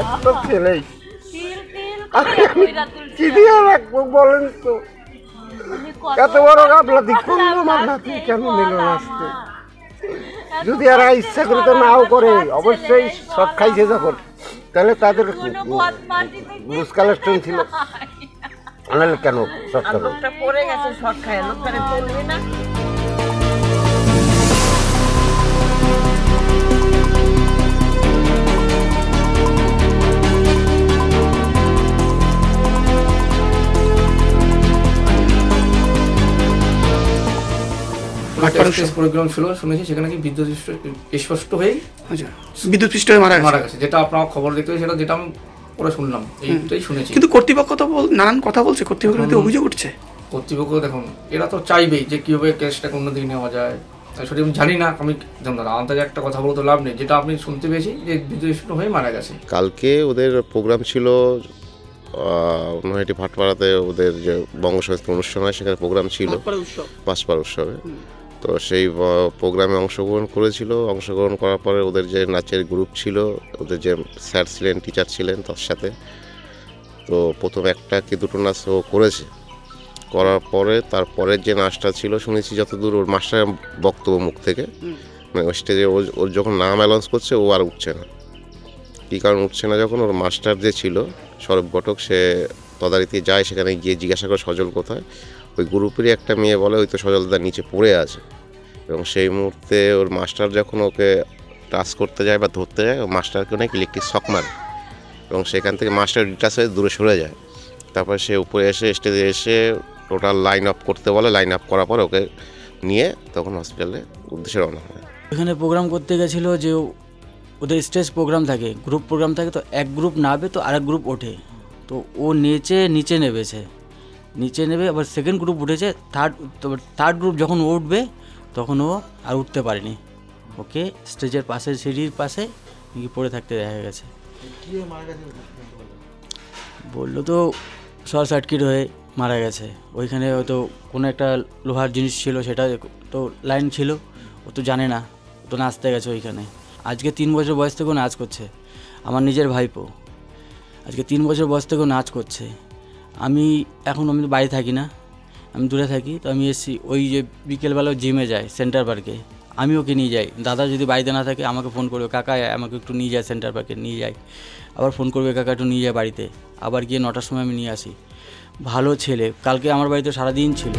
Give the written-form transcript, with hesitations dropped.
একটা ছেলেই কি দিয়ে রাখবো বলেন তো? এত বড় গাফলাতি করলো আমার নাতি, কেন নিল না আসতে? যদি এরা ইচ্ছা করে তো নাও করে, অবশ্যই শর্ট খাইছে যখন, তাহলে তাদের লুজ কালেকশন ছিল, আনালে কেন শর্ট খাবে? পড়ে গেছে শর্ট খায়, লোকটারে তুলবি না। প্রোগ্রাম ছিল, শুনেছি সেখানে কি বিদ্যুৎ স্পষ্ট হয়ে বিদ্যুৎ পৃষ্ঠ হয়ে মারা গেছে, যেটা আপনার খবর দেখতে সেটা যেটা আমি পরে শুনলাম, এইটাই শুনেছি। কিন্তু কর্তৃপক্ষ তো নানান কথা বলছে, কর্তৃপক্ষের বিরুদ্ধে অভিযোগ উঠছে। কর্তৃপক্ষ দেখুন, এরা তো চাইবেই যে কীভাবে কেসটাকে অন্যদিকে নেওয়া যায়, সেটা আমি জানি না। আমি আন্দাজে একটা কথা বলতে লাভ নেই, যেটা আপনি শুনতে পেয়েছি যে বিদ্যুৎ স্পষ্ট হয়ে মারা গেছে। কালকে ওদের প্রোগ্রাম ছিল নৈহাটি ভাটপাড়াতে, ওদের যে বঙ্গসংস্কৃতি অনুষ্ঠান হয় সেখানে প্রোগ্রাম ছিল, পাঁচপাড়া উৎসবে। তো সেই প্রোগ্রামে অংশগ্রহণ করার পরে ওদের যে নাচের গ্রুপ ছিল, ওদের যে স্যার ছিলেন, টিচার ছিলেন তার সাথে, তো প্রথম একটা কি দুটো নাচ ও করেছে। করার পরে তারপরের যে নাচটা ছিল, শুনেছি যতদূর ওর মাস্টার বক্তব্য মুখ থেকে, মানে স্টেজে ওর যখন নাম অ্যানাউন্স করছে ও আর উঠছে না। কী কারণ উঠছে না, যখন ওর মাস্টার যে ছিল সৌরভ ঘটক, সে তদারকি যায়, সেখানে গিয়ে জিজ্ঞাসা করে সজল কোথায়। ওই গ্রুপেরই একটা মেয়ে বলে ওই তো সজলদার নিচে পড়ে আছে, এবং সেই মুহূর্তে ওর মাস্টার যখন ওকে টাচ করতে যায় বা ধরতে যায়, ও মাস্টারকে অনেক ইলেকট্রিক শক মারে, এবং সেখান থেকে মাস্টার ডিটাচ হয়ে দূরে সরে যায়। তারপর সে উপরে এসে স্টেজে এসে টোটাল লাইন আপ করতে বলে, লাইন আপ করার পর ওকে নিয়ে তখন হসপিটালে উদ্দেশ্যে রওনা হয়। এখানে প্রোগ্রাম করতে গেছিলো, যে ওদের স্টেজ প্রোগ্রাম থাকে, গ্রুপ প্রোগ্রাম থাকে, তো এক গ্রুপ নামবে তো আরেক গ্রুপ ওঠে, তো ও নিচে নেবে, আবার সেকেন্ড গ্রুপ উঠেছে, থার্ড গ্রুপ যখন উঠবে তখন ও আর উঠতে পারেনি, ওকে স্টেজের পাশে, সিঁড়ির পাশে পড়ে থাকতে দেখা গেছে। বললো তো শর্ট সার্কিট হয়ে মারা গেছে। ওইখানে হয়তো কোনো একটা লোহার জিনিস ছিল, সেটা তো লাইন ছিল, ও তো জানে না, ও তো নাচতে গেছে ওইখানে। আজকে 3 বছর বয়স থেকেও নাচ করছে, আমার নিজের ভাইপো, আজকে 3 বছর বয়স থেকেও নাচ করছে। আমি তো বাড়ি থাকি না, আমি দূরে থাকি, তো আমি এসছি, ওই যে বিকেলবেলা জিমে যায় সেন্টার পার্কে, আমি ওকে নিয়ে যাই। দাদা যদি বাড়িতে না থাকে আমাকে ফোন করবে, কাকা আমাকে একটু নিয়ে যায় সেন্টার পার্কে, নিয়ে যাই, আবার ফোন করবে, কাকা একটু নিয়ে যায় বাড়িতে, আবার গিয়ে 9টার সময় আমি নিয়ে আসি। ভালো ছেলে, কালকে আমার বাড়িতে সারাদিন ছিল।